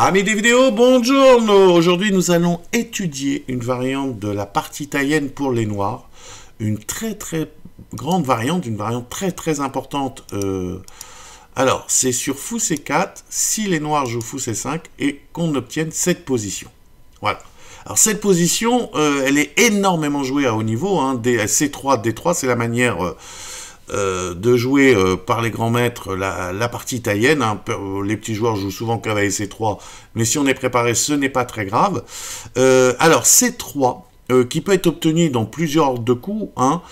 Amis des vidéos, bonjour. Aujourd'hui, nous allons étudier une variante de la partie italienne pour les noirs. Une très grande variante, une variante très importante. Alors, c'est sur fou C4, si les noirs jouent fou C5 et qu'on obtienne cette position. Voilà. Alors, cette position, elle est énormément jouée à haut niveau. Hein. C3, D3, c'est la manière... de jouer par les grands maîtres la partie italienne. Hein. Les petits joueurs jouent souvent cavalier C3, mais si on est préparé, ce n'est pas très grave. Alors, C3, qui peut être obtenu dans plusieurs ordres de coups. Hein.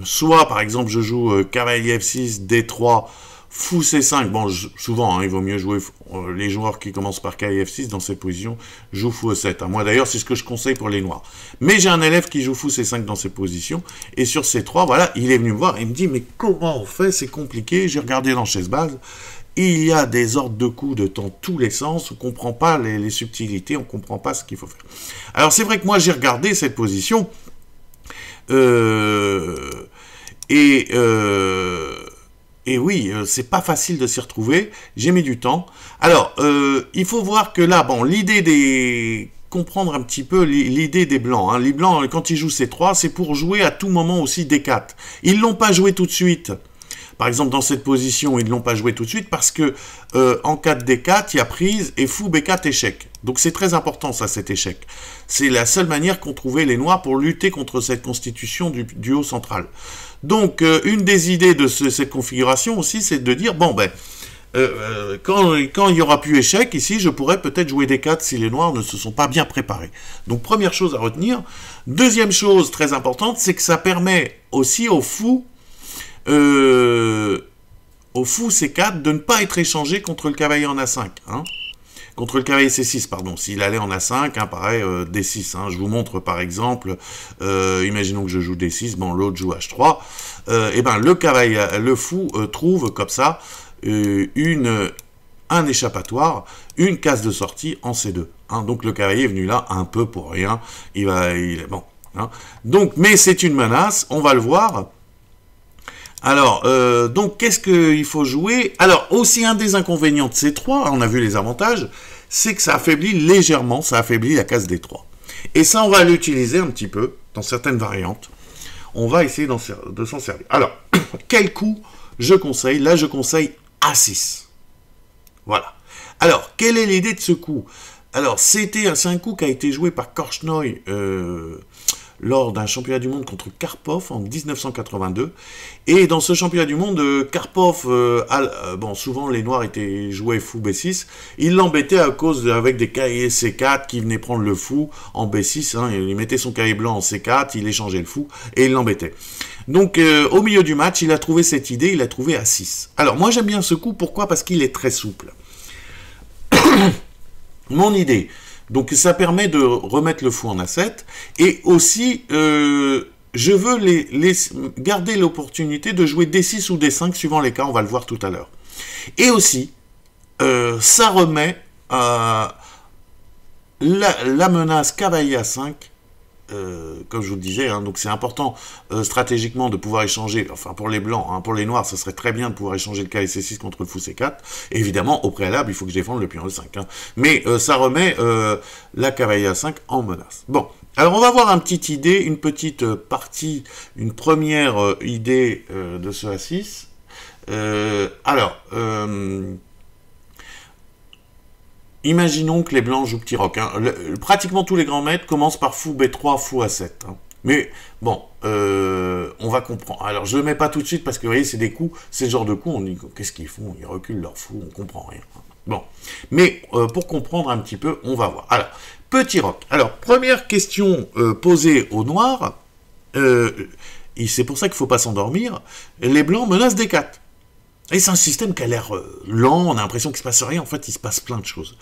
Soit, par exemple, je joue cavalier F6, D3, fou C5. Bon, souvent, hein, il vaut mieux jouer les joueurs qui commencent par cavalier F6 dans cette position, jouent fou E7. Hein. Moi, d'ailleurs, c'est ce que je conseille pour les noirs. Mais j'ai un élève qui joue fou C5 dans ces positions, et sur C3, voilà, il est venu me voir, et il me dit, mais comment on fait? C'est compliqué, j'ai regardé dans Chessbase, il y a des ordres de coups dans tous les sens, on ne comprend pas les subtilités, on ne comprend pas ce qu'il faut faire. Alors, c'est vrai que moi, j'ai regardé cette position, et oui, c'est pas facile de s'y retrouver, j'ai mis du temps. Alors, il faut voir que là, bon, l'idée des... comprendre un petit peu l'idée des blancs. Hein. Les blancs, quand ils jouent C3, c'est pour jouer à tout moment aussi D4. Ils ne l'ont pas joué tout de suite. Par exemple, dans cette position, ils ne l'ont pas joué tout de suite parce que en 4 D4, il y a prise et fou B4 échec. Donc c'est très important ça, cet échec. C'est la seule manière qu'ont trouvé les noirs pour lutter contre cette constitution du haut central. Donc une des idées de cette configuration aussi, c'est de dire, bon ben, quand il y aura plus échec, ici, je pourrais peut-être jouer D4 si les noirs ne se sont pas bien préparés. Donc première chose à retenir. Deuxième chose très importante, c'est que ça permet aussi au fou C4 de ne pas être échangé contre le cavalier en A5. Hein. Contre le cavalier C6, pardon. S'il allait en A5, hein, pareil, D6. Hein. Je vous montre par exemple, imaginons que je joue D6, bon, l'autre joue H3. Et ben le fou trouve comme ça un échappatoire, une case de sortie en C2. Hein. Donc le cavalier est venu là un peu pour rien. Bon. Hein. Donc, mais c'est une menace, on va le voir. Alors, donc, qu'est-ce qu'il faut jouer? Alors, aussi un des inconvénients de C3, on a vu les avantages, c'est que ça affaiblit légèrement, ça affaiblit la case D3. Et ça, on va l'utiliser un petit peu dans certaines variantes. On va essayer de s'en servir. Alors, quel coup je conseille? Là, je conseille A6. Voilà. Alors, quelle est l'idée de ce coup? Alors, c'est un coup qui a été joué par Korchnoi lors d'un championnat du monde contre Karpov en 1982. Et dans ce championnat du monde, Karpov, bon, souvent les noirs étaient joués fou B6, il l'embêtait à cause avec des cavaliers C4 qui venaient prendre le fou en B6, hein, il mettait son cavalier blanc en C4, il échangeait le fou, et il l'embêtait. Donc, au milieu du match, il a trouvé cette idée, il a trouvé A6. Alors, moi j'aime bien ce coup, pourquoi? Parce qu'il est très souple. Mon idée... Donc ça permet de remettre le fou en A7, et aussi je veux garder l'opportunité de jouer D6 ou D5 suivant les cas, on va le voir tout à l'heure. Et aussi, ça remet la menace cavalier A5, comme je vous le disais, hein, donc c'est important stratégiquement de pouvoir échanger, enfin pour les blancs, hein, pour les noirs, ça serait très bien de pouvoir échanger le cavalier C6 contre le fou C4, et évidemment, au préalable, il faut que je défende le pion E5, hein. Mais ça remet la cavalier A5 en menace. Bon, alors on va voir une petite partie, une première idée de ce A6. Imaginons que les blancs jouent petit roc. Hein. Pratiquement tous les grands maîtres commencent par fou B3, fou A7. Hein. Mais bon, on va comprendre. Alors, je ne le mets pas tout de suite parce que vous voyez, c'est des coups, c'est le genre de coups, on dit qu'est-ce qu'ils font? Ils reculent leur fou, on ne comprend rien. Bon, mais pour comprendre un petit peu, on va voir. Alors, petit roc. Alors, première question posée aux noirs, et c'est pour ça qu'il ne faut pas s'endormir, les blancs menacent D4. Et c'est un système qui a l'air lent, on a l'impression qu'il ne se passe rien, en fait il se passe plein de choses.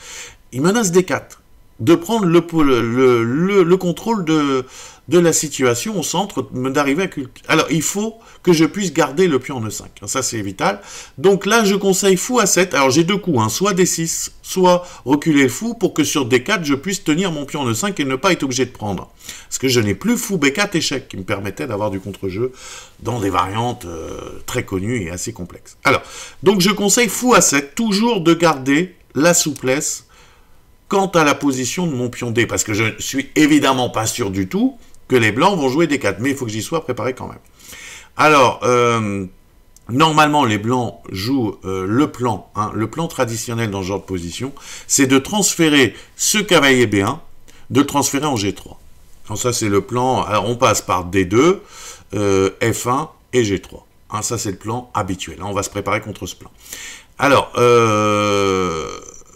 Il menace D4, de prendre le contrôle de la situation au centre, d'arriver à Alors il faut que je puisse garder le pion en E5, ça c'est vital. Donc là je conseille fou A7, alors j'ai deux coups, hein, soit D6, soit reculer le fou, pour que sur D4 je puisse tenir mon pion en E5 et ne pas être obligé de prendre. Parce que je n'ai plus fou B4 échec, qui me permettait d'avoir du contre-jeu dans des variantes très connues et assez complexes. Alors, donc je conseille fou A7, toujours de garder la souplesse quant à la position de mon pion D, parce que je ne suis évidemment pas sûr du tout que les blancs vont jouer D4, mais il faut que j'y sois préparé quand même. Alors, normalement, les blancs jouent le plan traditionnel dans ce genre de position, c'est de transférer ce cavalier B1, de le transférer en G3. Alors ça, c'est le plan, alors on passe par D2, F1 et G3. Hein, ça, c'est le plan habituel. Hein, on va se préparer contre ce plan. Alors,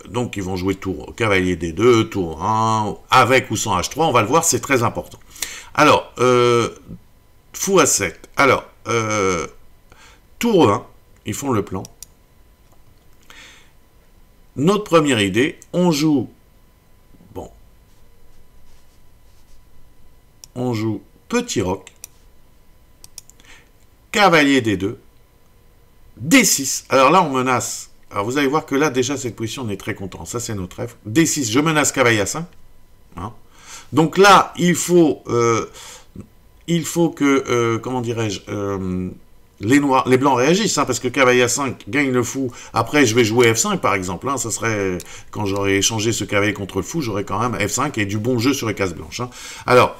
donc ils vont jouer tour cavalier D2, tour 1, avec ou sans H3, on va le voir, c'est très important. Alors, fou A7. Alors, tour 1, ils font le plan. Notre première idée, on joue, bon, on joue petit roc, cavalier D2, D6. Alors là, on menace. Alors vous allez voir que là, déjà, cette position, on est très content. Ça, c'est notre F. D6, je menace cavalier A5. Hein. Donc là, il faut que, comment dirais-je, les blancs réagissent, hein, parce que cavalier A5 gagne le fou. Après, je vais jouer F5, par exemple. Hein, ça serait, quand j'aurais échangé ce cavalier contre le fou, j'aurais quand même F5 et du bon jeu sur les cases blanches. Hein. Alors,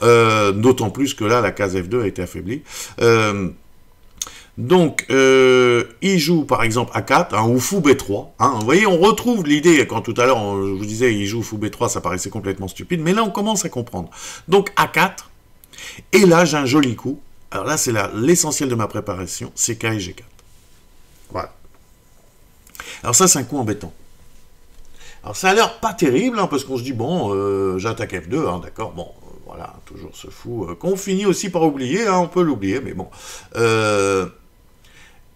d'autant plus que là, la case F2 a été affaiblie. Donc, il joue par exemple A4, hein, ou fou B3. Hein. Vous voyez, on retrouve l'idée, quand tout à l'heure, je vous disais, il joue fou B3, ça paraissait complètement stupide, mais là, on commence à comprendre. Donc, A4, et là, j'ai un joli coup. Alors là, c'est l'essentiel de ma préparation, c'est K et G4. Voilà. Alors ça, c'est un coup embêtant. Alors, ça a l'air pas terrible, hein, parce qu'on se dit, bon, j'attaque F2, hein, d'accord, bon, voilà, toujours ce fou, qu'on finit aussi par oublier, hein, on peut l'oublier, mais bon.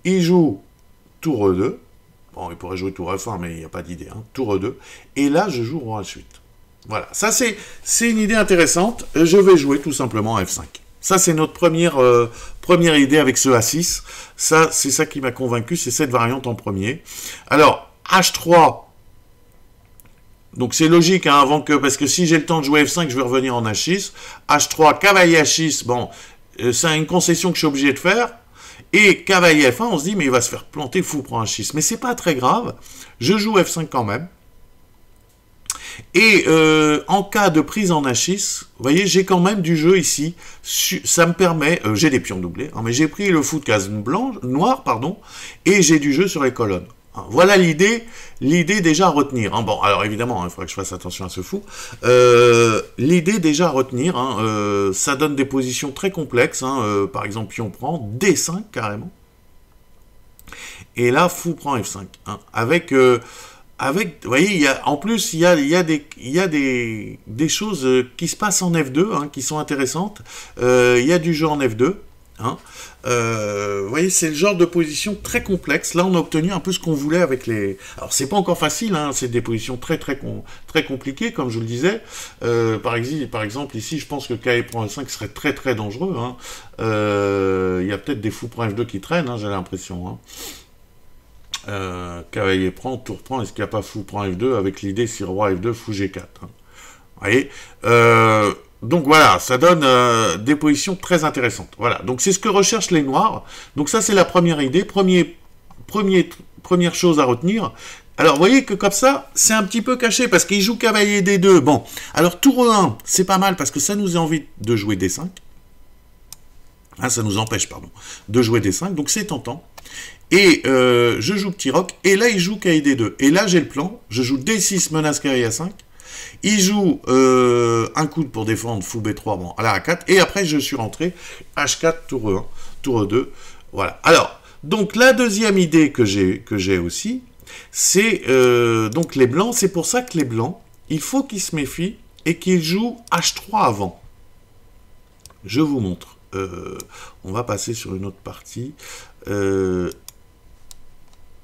Il joue tour E2. Bon, il pourrait jouer tour F1, mais il n'y a pas d'idée. Hein. Tour E2. Et là, je joue roi H8. Voilà. Ça, c'est une idée intéressante. Je vais jouer tout simplement F5. Ça, c'est notre première idée avec ce A6. Ça, c'est ça qui m'a convaincu. C'est cette variante en premier. Alors, H3. Donc, c'est logique, hein, avant que... Parce que si j'ai le temps de jouer F5, je vais revenir en H6. H3, cavalier H6. Bon, c'est une concession que je suis obligé de faire. Et cavalier F1, on se dit, mais il va se faire planter, fou prend un 6. Mais c'est pas très grave. Je joue F5 quand même. Et en cas de prise en H6, vous voyez, j'ai quand même du jeu ici. Ça me permet, j'ai des pions doublés, hein, mais j'ai pris le fou de case noire, pardon, et j'ai du jeu sur les colonnes. Hein, voilà l'idée déjà à retenir. Hein. Bon, alors évidemment, il faudra que je fasse attention à ce fou. L'idée déjà à retenir, hein, ça donne des positions très complexes. Hein, par exemple, pion prend D5 carrément. Et là, fou prend F5. Hein, avec, vous voyez, en plus, il y a des choses qui se passent en F2, hein, qui sont intéressantes. Il y a du jeu en F2. Hein. Vous voyez, c'est le genre de position très complexe. Là, on a obtenu un peu ce qu'on voulait avec les... Alors, c'est pas encore facile, hein, c'est des positions très compliquées, comme je vous le disais. Par exemple, ici, je pense que K prend F5 serait très très dangereux. Hein. Il y a peut-être des fous prend F2 qui traînent, hein, j'ai l'impression. Hein. Cavalier prend, tour prend, est-ce qu'il n'y a pas fou prend F2 avec l'idée si roi F2, fou G4. Hein. Vous voyez, donc voilà, ça donne des positions très intéressantes. Voilà, donc c'est ce que recherchent les noirs. Donc ça, c'est la première idée, première chose à retenir. Alors, vous voyez que comme ça, c'est un petit peu caché, parce qu'il joue cavalier D2. Bon, alors tour 1, c'est pas mal, parce que ça nous envie de jouer D5. Hein, ça nous empêche, pardon, de jouer D5, donc c'est tentant. Et je joue petit roc, et là, il joue cavalier D2. Et là, j'ai le plan, je joue D6, menace cavalier A5. Il joue un coup pour défendre fou B3, bon, à la A4, et après je suis rentré H4, tour E1, tour E2, voilà. Alors, donc la deuxième idée que j'ai aussi, c'est donc les blancs, c'est pour ça que les blancs, il faut qu'ils se méfient et qu'ils jouent H3 avant. Je vous montre. On va passer sur une autre partie.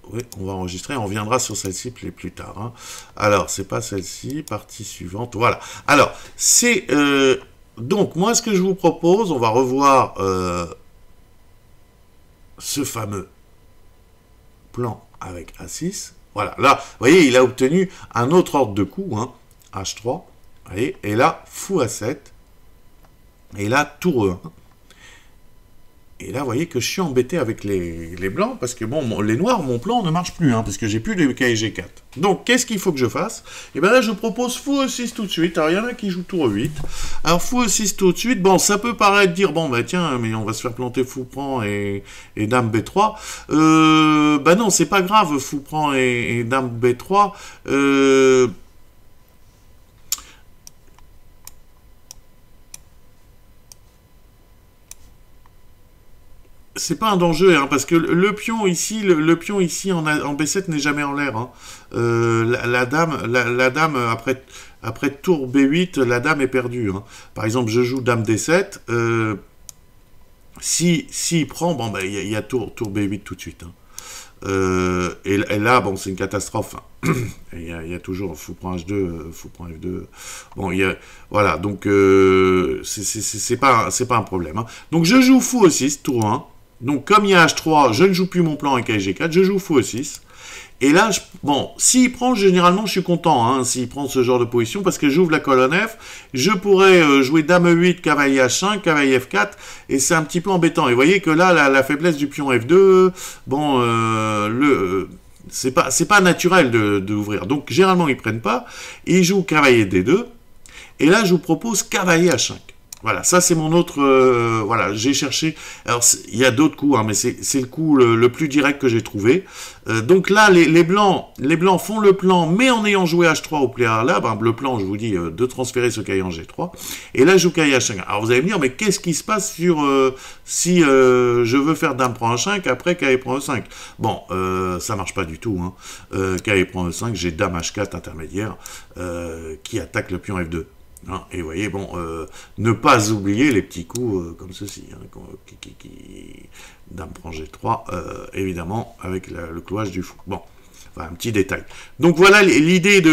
Oui, on va enregistrer, on reviendra sur celle-ci plus tard. Hein. Alors, c'est pas celle-ci, partie suivante, voilà. Alors, c'est... donc, moi, ce que je vous propose, on va revoir ce fameux plan avec A6. Voilà, là, vous voyez, il a obtenu un autre ordre de coups, hein, H3, vous voyez, et là, fou A7, et là, tour E1. Et là, vous voyez que je suis embêté avec les blancs, parce que bon, les noirs, mon plan ne marche plus, hein, parce que j'ai plus les K et G4. Donc, qu'est-ce qu'il faut que je fasse? Et bien là, je propose fou E6 tout de suite. Alors, il y en a qui jouent tour E8. Alors, fou E6 tout de suite, bon, ça peut paraître dire, bon, bah tiens, mais on va se faire planter fou prend et dame B3. Bah non, c'est pas grave, fou prend et dame B3. C'est pas un danger, hein, parce que le pion ici, le pion ici en B7 n'est jamais en l'air. Hein. La dame après tour B8, la dame est perdue. Hein. Par exemple, je joue dame D7. Si il prend, bon, ben, y a tour B8 tout de suite. Hein. Et là, bon, c'est une catastrophe. Hein. Il y a toujours fou prend H2, fou prend F2. Bon, voilà, donc c'est pas un problème. Hein. Donc je joue fou E6, tour 1. Donc comme il y a H3, je ne joue plus mon plan avec G4, je joue fou E6. Et là, bon, s'il prend, généralement, je suis content, hein, s'il prend ce genre de position, parce que j'ouvre la colonne F, je pourrais jouer dame E8, cavalier H5, cavalier F4, et c'est un petit peu embêtant. Et vous voyez que là, la faiblesse du pion F2, bon, c'est pas naturel d'ouvrir. Donc, généralement, ils prennent pas, et ils jouent cavalier D2, et là, je vous propose cavalier H5. Voilà, ça c'est mon autre... voilà, j'ai cherché... Alors, il y a d'autres coups, hein, mais c'est le coup le plus direct que j'ai trouvé. Donc là, les blancs font le plan, mais en ayant joué H3 au player là, ben, le plan, je vous dis, de transférer ce cahier en G3. Et là, je joue cahier H5. Alors, vous allez me dire, mais qu'est-ce qui se passe sur si je veux faire dame prend H5, après cahier prend E5? Bon, ça marche pas du tout. Hein. Cahier prend E5, j'ai dame H4 intermédiaire qui attaque le pion F2. Hein, et vous voyez, bon, ne pas oublier les petits coups comme ceci, hein, dame prend G3, évidemment, avec le clouage du fou. Bon, enfin, un petit détail. Donc voilà l'idée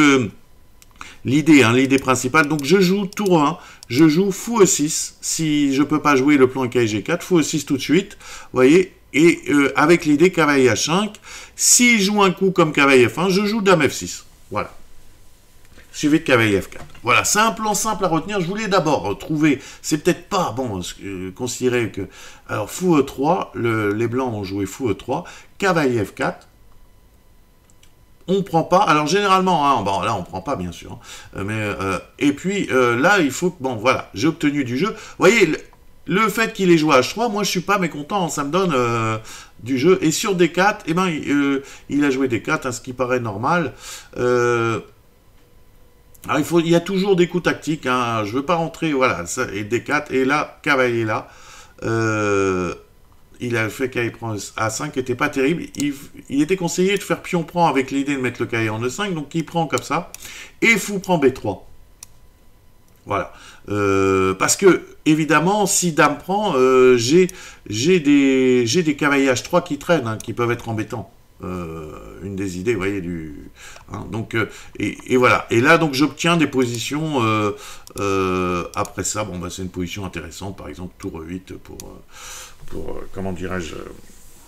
principale. Donc je joue tour 1, je joue fou E6, si je peux pas jouer le plan G4, fou E6 tout de suite, vous voyez, et avec l'idée cavalier H5, si je joue un coup comme cavalier F1, je joue dame F6, voilà. Suivi de cavalier F4. Voilà, c'est un plan simple à retenir. Je voulais d'abord trouver, c'est peut-être pas, bon, considérer que... Alors, fou E3, les blancs ont joué fou E3, cavalier F4, on prend pas, alors généralement, hein, bon, là on prend pas bien sûr, hein, mais, et puis là il faut que, bon voilà, j'ai obtenu du jeu. Vous voyez, le fait qu'il ait joué H3, moi je suis pas mécontent, ça me donne du jeu. Et sur D4, eh ben, il a joué D4, hein, ce qui paraît normal. Alors il y a toujours des coups tactiques, hein, je ne veux pas rentrer, voilà, ça, et D4, et là, cavalier là, il a fait cavalier prend A5, qui n'était pas terrible, il était conseillé de faire pion prend avec l'idée de mettre le cavalier en E5, donc il prend comme ça, et fou prend B3. Voilà. Parce que, évidemment, si dame prend, j'ai des cavaliers H3 qui traînent, hein, qui peuvent être embêtants. Une des idées, vous voyez, hein, donc, et voilà. Et là, donc, j'obtiens des positions, après ça, bon, bah, c'est une position intéressante, par exemple, tour 8 pour comment dirais-je,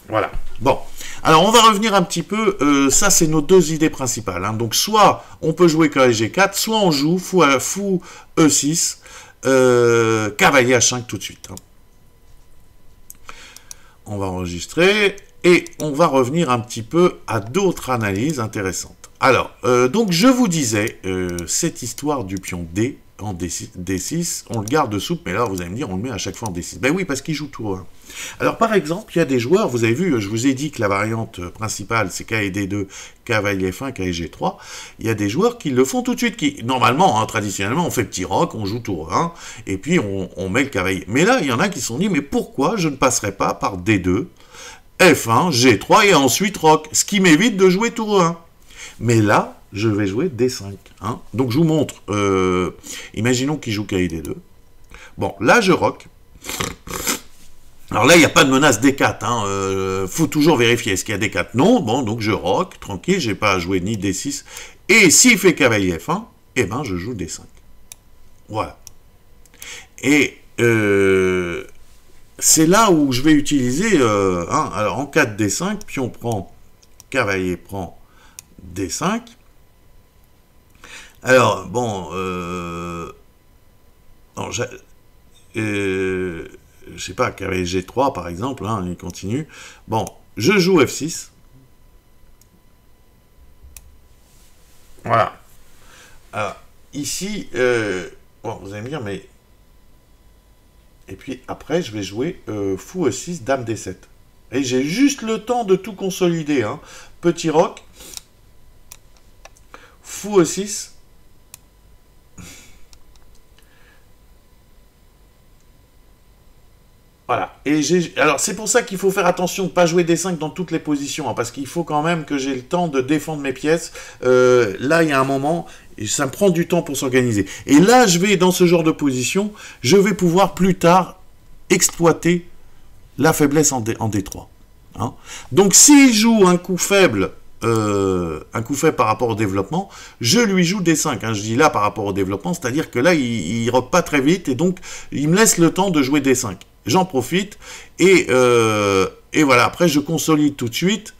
voilà. Bon, alors, on va revenir un petit peu, ça, c'est nos deux idées principales, hein. Donc, soit on peut jouer cavalier G4, soit on joue fou E6, cavalier H5 tout de suite, hein. On va enregistrer... Et on va revenir un petit peu à d'autres analyses intéressantes. Alors, donc je vous disais, cette histoire du pion D en D6, on le garde souple, mais là vous allez me dire, on le met à chaque fois en D6. Ben oui, parce qu'il joue tour 1. Alors par exemple, il y a des joueurs, vous avez vu, je vous ai dit que la variante principale, c'est cavalier D2, cavalier F1, cavalier G3. Il y a des joueurs qui le font tout de suite, qui, normalement, hein, traditionnellement, on fait petit roc, on joue tour 1, et puis on met le cavalier. Mais là, il y en a qui se sont dit, mais pourquoi je ne passerai pas par D2, F1, G3 et ensuite roc, ce qui m'évite de jouer tour 1. Mais là, je vais jouer D5. Hein. Donc je vous montre, imaginons qu'il joue cavalier D2. Bon, là je roc. Alors là, il n'y a pas de menace D4. Hein. Faut toujours vérifier, est-ce qu'il y a D4? Non, bon, donc je roc, tranquille, j'ai pas à jouer ni D6. Et s'il fait cavalier F1, eh ben je joue D5. Voilà. Et... c'est là où je vais utiliser, hein, alors en 4 D5, pion prend, cavalier prend D5. Alors, bon, non, je sais pas, cavalier G3 par exemple, hein, il continue. Bon, je joue F6. Voilà. Alors, ici, bon, vous allez me dire, mais... Et puis après, je vais jouer fou E6, dame D7. Et j'ai juste le temps de tout consolider. Hein. Petit roc, fou E6. Voilà. Et alors c'est pour ça qu'il faut faire attention de ne pas jouer D5 dans toutes les positions, hein, parce qu'il faut quand même que j'ai le temps de défendre mes pièces. Là, il y a un moment, et ça me prend du temps pour s'organiser. Et là, je vais, dans ce genre de position, je vais pouvoir plus tard exploiter la faiblesse en D3. Hein. Donc s'il joue un coup faible par rapport au développement, je lui joue D5. Hein. Je dis là par rapport au développement, c'est-à-dire que là, il rock pas très vite, et donc il me laisse le temps de jouer D5. J'en profite, et voilà, après je consolide tout de suite,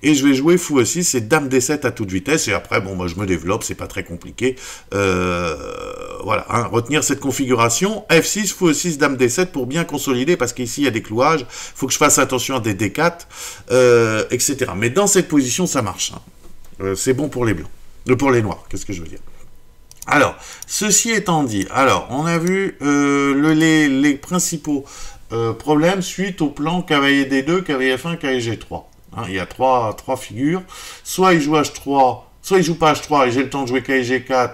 et je vais jouer fou E6 et dame D7 à toute vitesse, et après, bon, moi je me développe, c'est pas très compliqué. Voilà, hein, retenir cette configuration, F6, fou E6, dame D7 pour bien consolider, parce qu'ici il y a des clouages, il faut que je fasse attention à des D4, etc. Mais dans cette position, ça marche. Hein. C'est bon pour les blancs, pour les noirs, qu'est-ce que je veux dire. Alors, ceci étant dit, alors, on a vu les principaux problèmes suite au plan cavalier D2, cavalier F1, cavalier G3. Hein, il y a trois figures. Soit il joue H3, soit il joue pas H3 et j'ai le temps de jouer cavalier G4,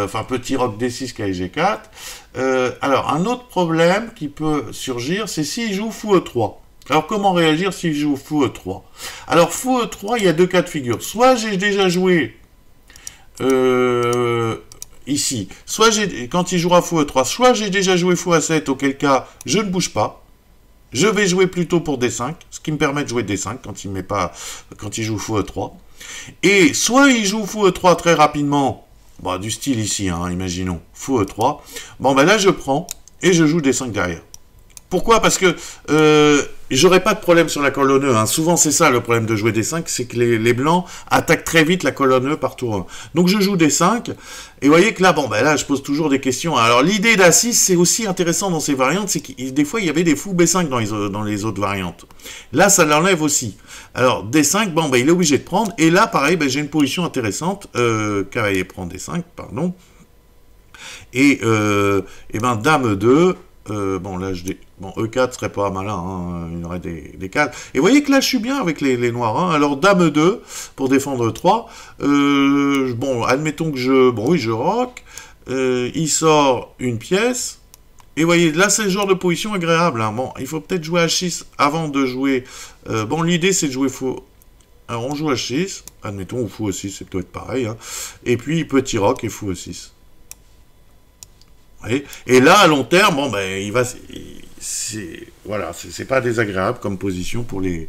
enfin petit roc D6, cavalier G4. Alors, un autre problème qui peut surgir, c'est s'il joue fou E3. Alors, comment réagir s'il joue fou E3? Alors, fou E3, il y a deux cas de figure. Soit j'ai déjà joué... ici, soit quand il jouera fou E3, soit j'ai déjà joué fou A7, auquel cas je ne bouge pas, je vais jouer plutôt pour D5, ce qui me permet de jouer D5 quand il joue fou E3, et soit il joue fou E3 très rapidement, bah, du style ici, hein, imaginons, fou E3, bon ben là je prends, et je joue D5 derrière. Pourquoi? Parce que j'aurais pas de problème sur la colonne E. Hein. Souvent, c'est ça le problème de jouer D5, c'est que les blancs attaquent très vite la colonne E par tour 1. Donc, je joue D5, et vous voyez que là, bon, ben là, je pose toujours des questions. Alors, l'idée d'A6, c'est aussi intéressant dans ces variantes, c'est que des fois, il y avait des fous B5 dans les autres variantes. Là, ça l'enlève aussi. Alors, D5, bon, ben, il est obligé de prendre, et là, pareil, ben, j'ai une position intéressante. Cavalier prend D5, pardon. Et ben, Dame 2... bon, là, bon, E4 serait pas malin, hein, il y aurait des cases. Et vous voyez que là, je suis bien avec les noirs. Hein. Alors, Dame 2, pour défendre 3. Bon, admettons que bon, oui, je rock. Il sort une pièce. Et vous voyez, là, c'est le genre de position agréable. Hein. Bon, il faut peut-être jouer H6 avant de jouer... bon, l'idée, c'est de jouer fou... Alors, on joue H6. Admettons, ou fou E6, c'est peut-être pareil. Hein. Et puis, petit rock et fou E6. Et là, à long terme, bon, ben, voilà, c'est pas désagréable comme position pour les...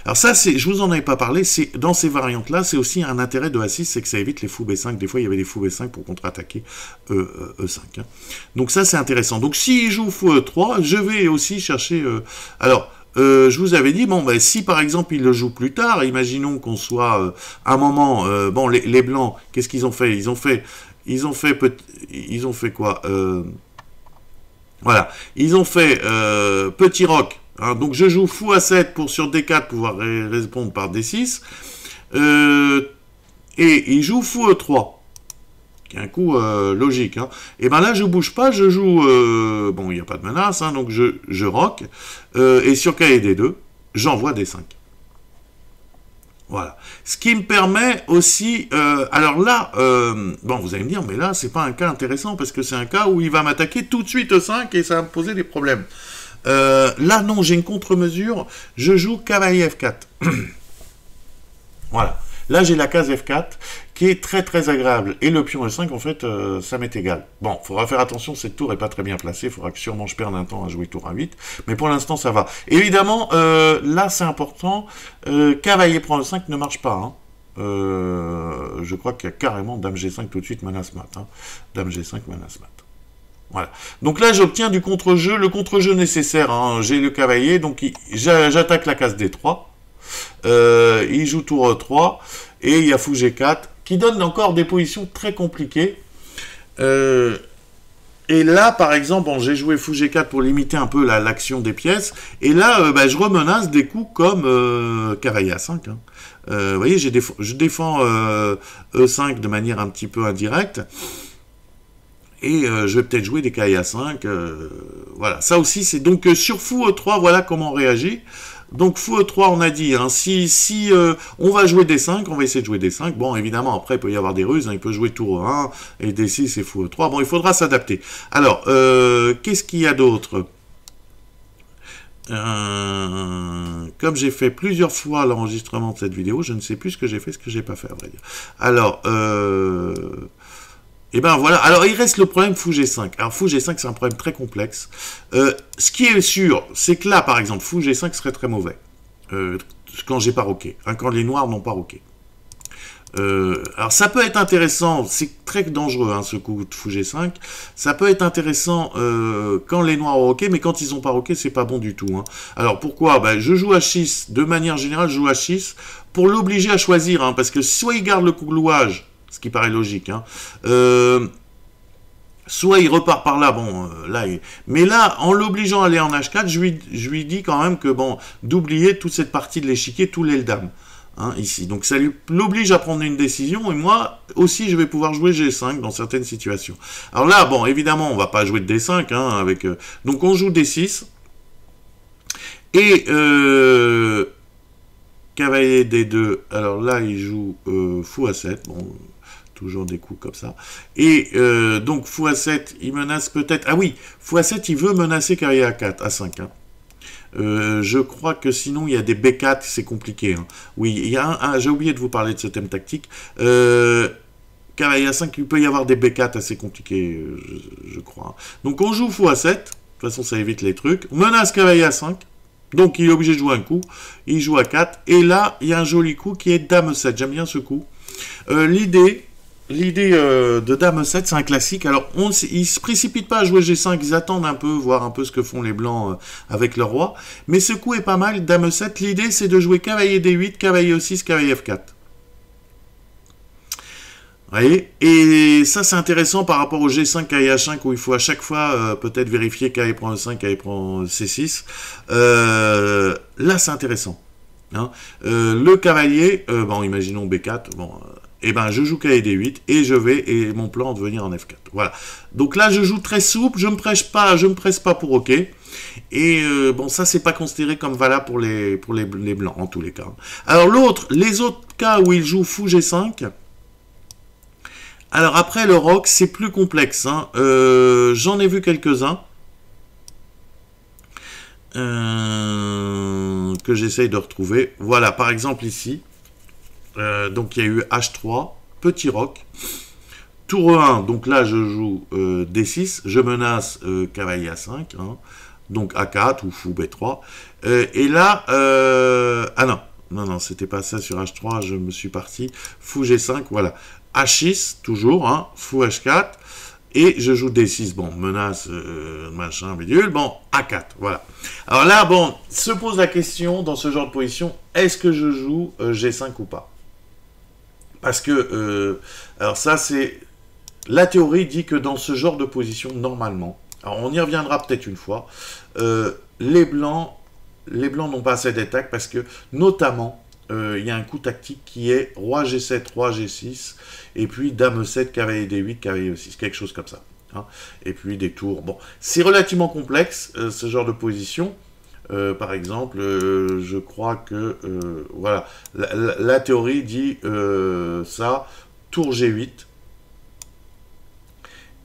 Alors ça, je vous en avais pas parlé, dans ces variantes-là, c'est aussi un intérêt de A6, c'est que ça évite les fous B5. Des fois, il y avait des fous B5 pour contre-attaquer E5. Hein. Donc ça, c'est intéressant. Donc, s'il joue fou E3, je vais aussi chercher... Alors, je vous avais dit, bon, ben, si par exemple, il le joue plus tard, imaginons qu'on soit à un moment... bon, les blancs, qu'est-ce qu'ils ont fait? Ils ont fait quoi? Voilà. Ils ont fait petit roc. Hein, donc je joue fou A7 pour sur D4 pouvoir répondre par D6. Et il joue fou E3. Qui est un coup logique. Hein. Et ben là je bouge pas, je joue... bon, il n'y a pas de menace, hein, donc je rock. Et sur cavalier D2, j'envoie D5. Voilà. Ce qui me permet aussi... alors là, bon, vous allez me dire, mais là, c'est pas un cas intéressant, parce que c'est un cas où il va m'attaquer tout de suite E5 et ça va me poser des problèmes. Là, non, j'ai une contre-mesure. Je joue cavalier F4. Voilà. Là, j'ai la case F4 qui est très très agréable. Et le pion E5, en fait, ça m'est égal. Bon, il faudra faire attention, cette tour n'est pas très bien placée. Il faudra que sûrement je perde un temps à jouer tour A8. Mais pour l'instant, ça va. Évidemment, là, c'est important. Cavalier prend E5 ne marche pas. Hein. Je crois qu'il y a carrément Dame G5 tout de suite, menace mat. Hein. Dame G5, menace mat. Voilà. Donc là, j'obtiens du contre-jeu, le contre-jeu nécessaire. Hein. J'ai le cavalier, donc j'attaque la case D3. Il joue tour E3 et il y a fou G4 qui donne encore des positions très compliquées. Et là, par exemple, bon, j'ai joué fou G4 pour limiter un peu l'action des pièces. Et là, bah, je remenace des coups comme cavalier A5. Hein. Vous voyez, je défends E5 de manière un petit peu indirecte. Et je vais peut-être jouer des cavaliers A5. Voilà, ça aussi, c'est donc sur fou E3, voilà comment on réagit. Donc fou E3, on a dit, hein, si on va jouer D5, on va essayer de jouer D5. Bon, évidemment, après, il peut y avoir des ruses. Hein, il peut jouer tour E1 et D6 et fou E3. Bon, il faudra s'adapter. Alors, qu'est-ce qu'il y a d'autre? Comme j'ai fait plusieurs fois l'enregistrement de cette vidéo, je ne sais plus ce que j'ai fait, ce que j'ai pas fait, à vrai dire. Alors, et ben voilà, alors il reste le problème fou G5. Alors fou G5 c'est un problème très complexe. Ce qui est sûr, c'est que là par exemple, fou G5 serait très mauvais. Quand j'ai pas roqué, hein, quand les noirs n'ont pas roqué. Alors ça peut être intéressant, c'est très dangereux hein, ce coup de fou G5. Ça peut être intéressant quand les noirs ont roqué, mais quand ils n'ont pas roqué, c'est pas bon du tout. Hein. Alors pourquoi? Ben, je joue H6, de manière générale, je joue H6 pour l'obliger à choisir, hein, parce que soit il garde le coulouage, ce qui paraît logique, hein, soit il repart par là, bon, mais là, en l'obligeant à aller en H4, je lui dis quand même que, bon, d'oublier toute cette partie de l'échiquier, tous les dames. Hein, ici. Donc ça l'oblige à prendre une décision et moi aussi je vais pouvoir jouer G5 dans certaines situations. Alors là, bon, évidemment, on va pas jouer de D5 hein, avec. Donc on joue D6 et cavalier D2. Alors là, il joue fou A7. Bon, toujours des coups comme ça. Et donc fou A7, il menace peut-être. Ah oui, fou A7, il veut menacer cavalier A4, A5. Hein. Je crois que sinon il y a des B4, c'est compliqué. Hein. Oui, il y a j'ai oublié de vous parler de ce thème tactique. Cavalier A5, il peut y avoir des B4 assez compliqués, je crois. Donc on joue fou A7, de toute façon ça évite les trucs. On menace cavalier A5, donc il est obligé de jouer un coup. Il joue A4, et là il y a un joli coup qui est Dame 7. J'aime bien ce coup. L'idée de Dame 7, c'est un classique. Alors, ils ne se précipitent pas à jouer G5, ils attendent un peu, voir un peu ce que font les blancs avec leur roi. Mais ce coup est pas mal, Dame 7. L'idée, c'est de jouer cavalier D8, cavalier E6, cavalier F4. Vous voyez? Et ça, c'est intéressant par rapport au G5, cavalier H5, où il faut à chaque fois peut-être vérifier cavalier prend E5, cavalier prend C6. Là, c'est intéressant. Hein. Le cavalier, bon, imaginons B4, bon... et ben je joue cavalier D8 et mon plan de venir en F4. Voilà. Donc là je joue très souple, je me presse pas pour OK. Et bon ça c'est pas considéré comme valable pour les blancs en tous les cas. Alors les autres cas où il joue fou G5. Alors après le roc c'est plus complexe. Hein. J'en ai vu quelques-uns. Que j'essaye de retrouver. Voilà par exemple ici. Donc il y a eu H3, petit roc, tour E1, donc là je joue D6, je menace cavalier A5, hein, donc A4 ou fou B3, et là, ah non, c'était pas ça sur H3, je me suis parti, fou G5, voilà, H6, toujours, hein, fou H4, et je joue D6, bon, menace, machin, bidule, bon, A4, voilà. Alors là, bon, se pose la question, dans ce genre de position, est-ce que je joue G5 ou pas? Parce que, alors ça c'est, la théorie dit que dans ce genre de position, normalement, alors on y reviendra peut-être une fois, les blancs n'ont pas assez d'attaque parce que, notamment, il y a un coup tactique qui est roi G7, roi G6, et puis dame 7, cavalier D8, cavalier E6, quelque chose comme ça. Hein, et puis des tours. Bon, c'est relativement complexe, ce genre de position. Par exemple, je crois que voilà, la théorie dit ça, tour G8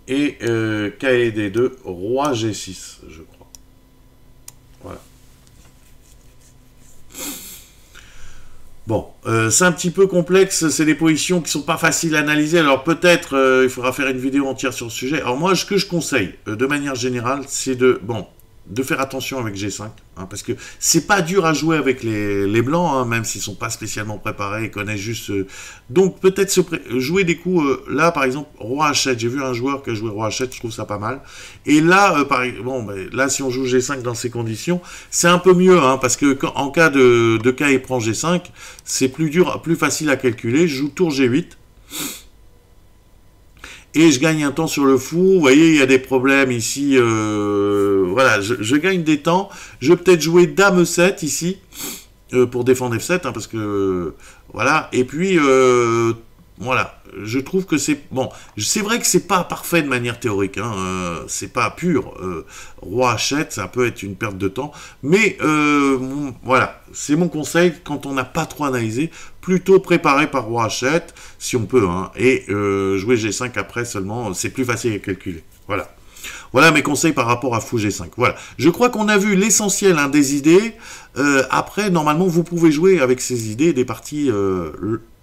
et cavalier D2, roi G6, je crois. Voilà. Bon, c'est un petit peu complexe, c'est des positions qui sont pas faciles à analyser, alors peut-être il faudra faire une vidéo entière sur le sujet. Alors moi, ce que je conseille, de manière générale, c'est de faire attention avec G5, hein, parce que c'est pas dur à jouer avec les blancs, hein, même s'ils sont pas spécialement préparés, ils connaissent juste... donc peut-être jouer des coups, là par exemple, roi H7, j'ai vu un joueur qui a joué roi H7, je trouve ça pas mal, et là, là si on joue G5 dans ces conditions, c'est un peu mieux, hein, parce que en cas de cas il prend G5, c'est plus dur, plus facile à calculer, je joue tour G8, et je gagne un temps sur le fou. Vous voyez, il y a des problèmes ici. Voilà, je gagne des temps. Je vais peut-être jouer Dame 7 ici, pour défendre F7, hein, parce que... voilà, et puis... voilà, je trouve que c'est... Bon, c'est vrai que c'est pas parfait de manière théorique, hein, c'est pas pur. Roi H7, ça peut être une perte de temps, mais voilà, c'est mon conseil quand on n'a pas trop analysé, plutôt préparer par Roi H7, si on peut, hein, et jouer G5 après seulement, c'est plus facile à calculer. Voilà. Voilà mes conseils par rapport à Fou G5. Voilà. Je crois qu'on a vu l'essentiel, hein, des idées. Après, normalement, vous pouvez jouer avec ces idées des parties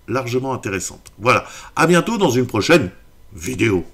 largement intéressantes. Voilà. À bientôt dans une prochaine vidéo.